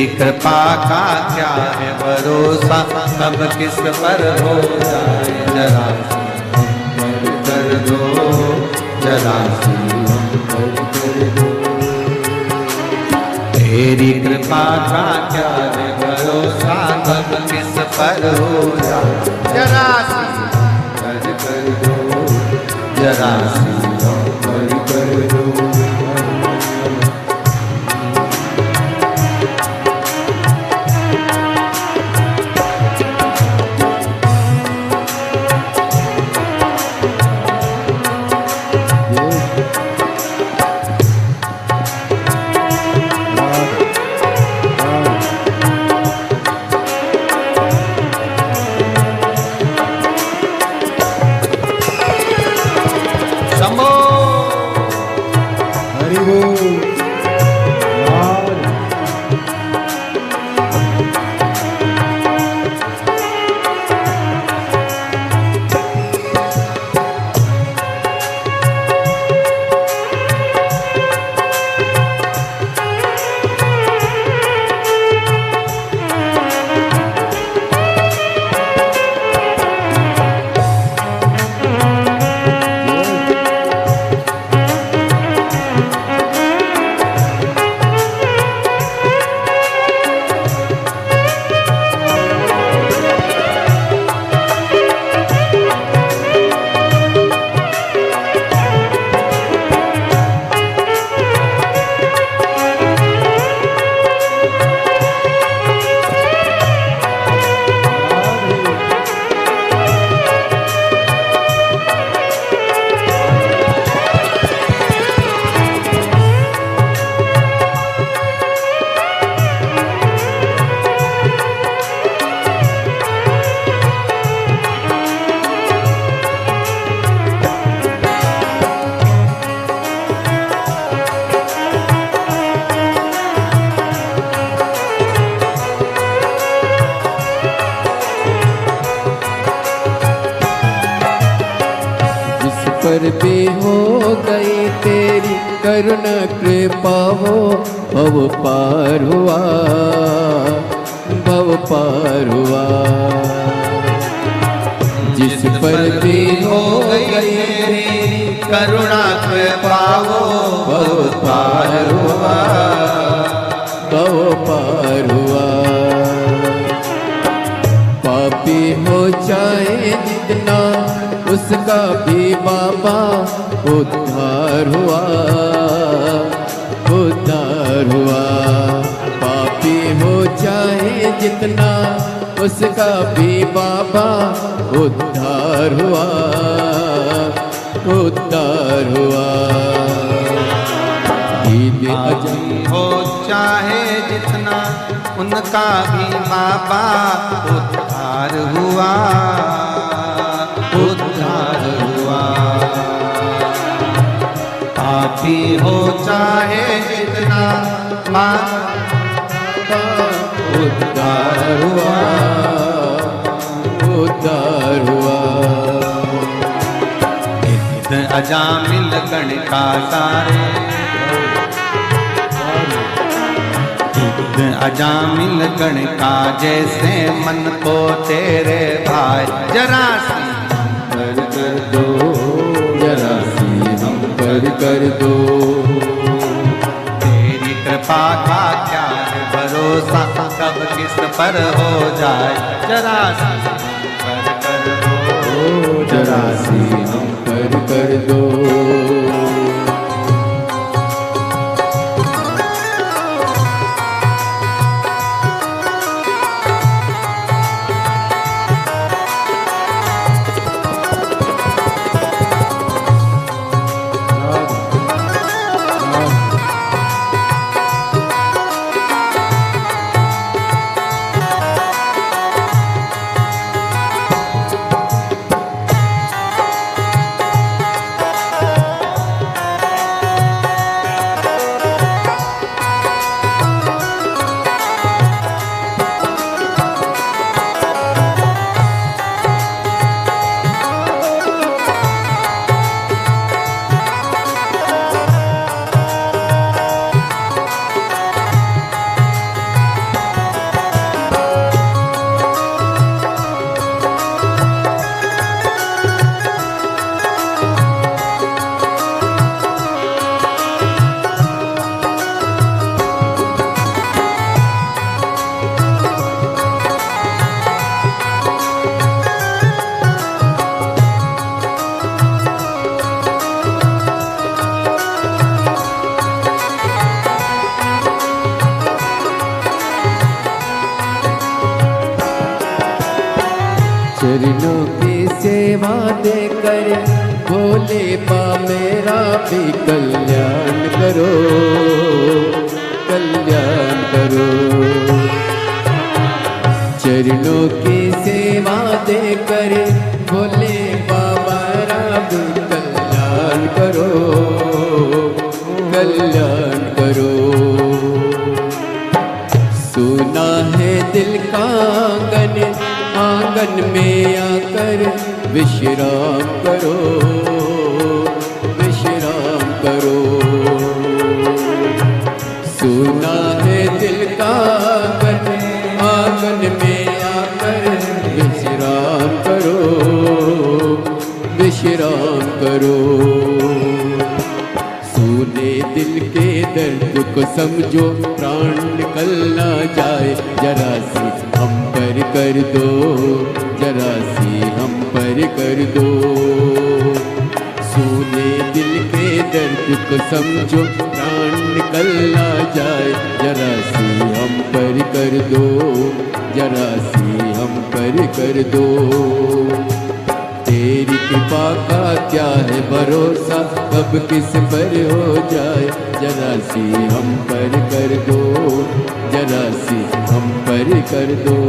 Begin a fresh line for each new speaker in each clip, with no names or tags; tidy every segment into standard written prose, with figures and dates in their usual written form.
तेरी कृपा का क्या है भरोसा, कब किस पर हो जाए जरा कर दो, जरा कर दो। तेरी कृपा का क्या है भरोसा, कब किस पर हो जाए जरा कर दो, जरा कर दो।
पर भी हो गई तेरी करुणा कृपा हो, भव पार हुआ, भव पार हुआ। जिस पर भी हो गई तेरी
करुणा कृपा हो, भव पार हुआ,
भव पार हुआ। पापी हो चाहे जितना उसका भी बाबा उद्धार हुआ, उद्धार हुआ। पापी हो चाहे जितना उसका भी बाबा उद्धार हुआ, उद्धार हुआ।
पापी हो चाहे जितना उनका भी बाबा उद्धार हुआ, उद्धार हुआ। पापी हो चाहे जितना बाबा उद्धार हुआ,
उद्धार हुआ।
नित्य अजामिल गण का सारे, अजामिल गण का जैसे मन को तेरे भाई, जरा सी कर दो,
जरा सी हम कर दो।
तेरी कृपा का क्या है भरोसा, कब किस पर हो जाए जरा सी कर दो,
जरा सी हम कर दो। चरणों की सेवा देकर भोले बा मेरा भी कल्याण करो, कल्याण करो। चरणों की सेवा देकर भोले बाबा भी कल्याण करो, कल्याण करो। सुना है दिल का आंगन, आंगन में आकर विश्राम करो, विश्राम करो। सुना है दिल का आंगन, आंगन में आकर विश्राम करो, विश्राम करो। सुने दिल के दर्द को समझो, प्राण निकल ना जाए, जरा सी हम पर कर दो, जरा सी हम पर कर दो। सुने दिल के दर्द को समझो, प्राण निकल ना जाए, जरा सी हम पर कर दो, जरा सी हम पर कर दो। तेरी कृपा का क्या है भरोसा, कब किस पर हो जाए, जरा सी हम पर कर दो, जरा सी हम पर कर दो।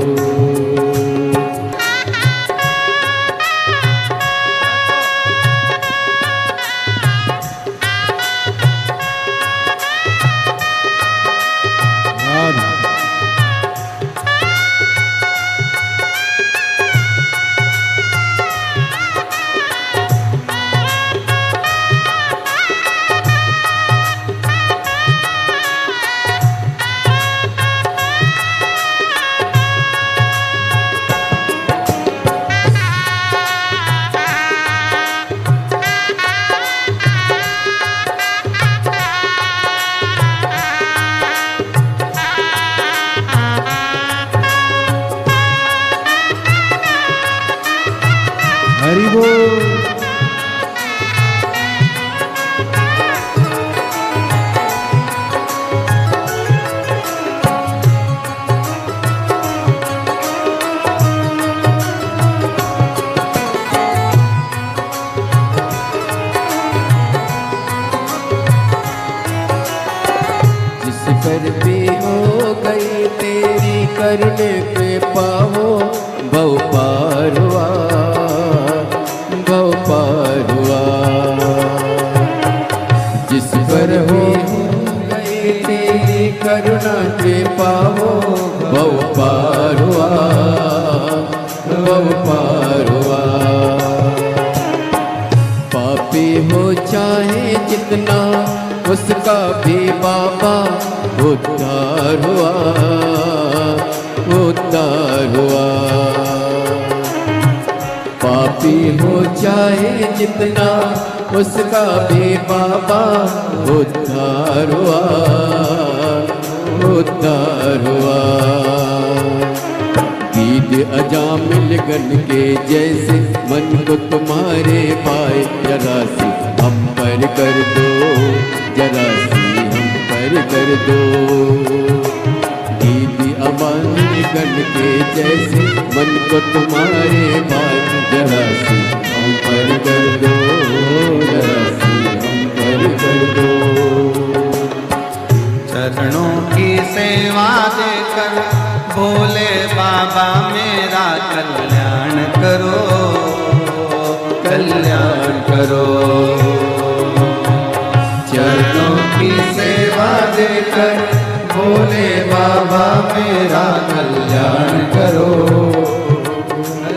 हरि बोल। जिस पर भी हो गई तेरी करने के पाओ, भव पार हुआ, भव पार हुआ। जिस पर हो गई तेरी करुणा के पाओ, भव पार हुआ, भव पार हुआ। पापी हो चाहे जितना, उसका भी बाबा उद्धार हुआ, उद्धार हुआ। पापी हो चाहे जितना, उसका भी बाबा उद्धार हुआ, उद्धार हुआ। गीत अजामिल गण के जैसे मन को तुम्हारे पाए, जरा सी हम पर कर दो, जरा सी हम पर कर दो। दीदी अमान गण के जैसे मन को तुम्हारे पाए, जरा सी हम पर कर दो, जरा सी हम पर कर दो।
चरणों की सेवा देकर भोले बाबा मेरा कल्याण करो, कल्याण करो। चरणों की सेवा देकर भोले बाबा मेरा कल्याण करो,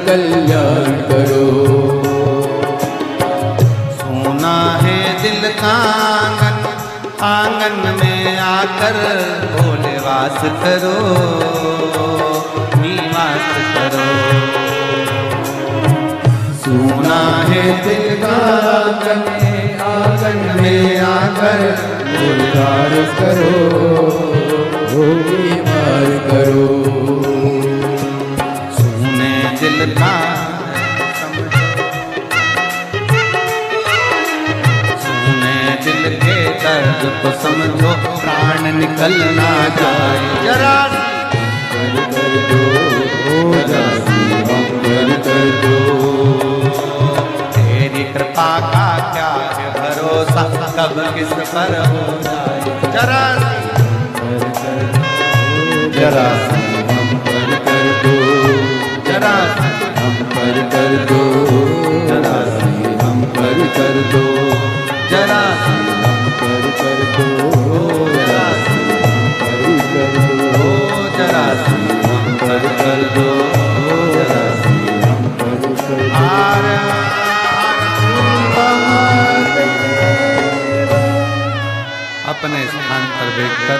कल्याण करो।
सोना है दिल का आंगन, आंगन में आकर भोले वास करो, निवास करो। सोना है दिल का आंगन, आंगन में आकर भोले वास करो,
निवास करो।
सोने दिल का दिल के दर्द को समझो, प्राण निकल ना जाए, जरा
कर दो, जरा सी हम कर कर दो।
तेरी कृपा का क्या है भरोसा, कब किस पर हो जाए जरा
जरा हम पर कर दो,
जरा
हम पर कर दो,
जरा
हम पर कर दो,
जरा
हम पर कर दो,
जरा
हम पर कर दो,
जरा
हम पर कर दो,
जरा
हम पर कर दो।
अपने स्थान पर बैठकर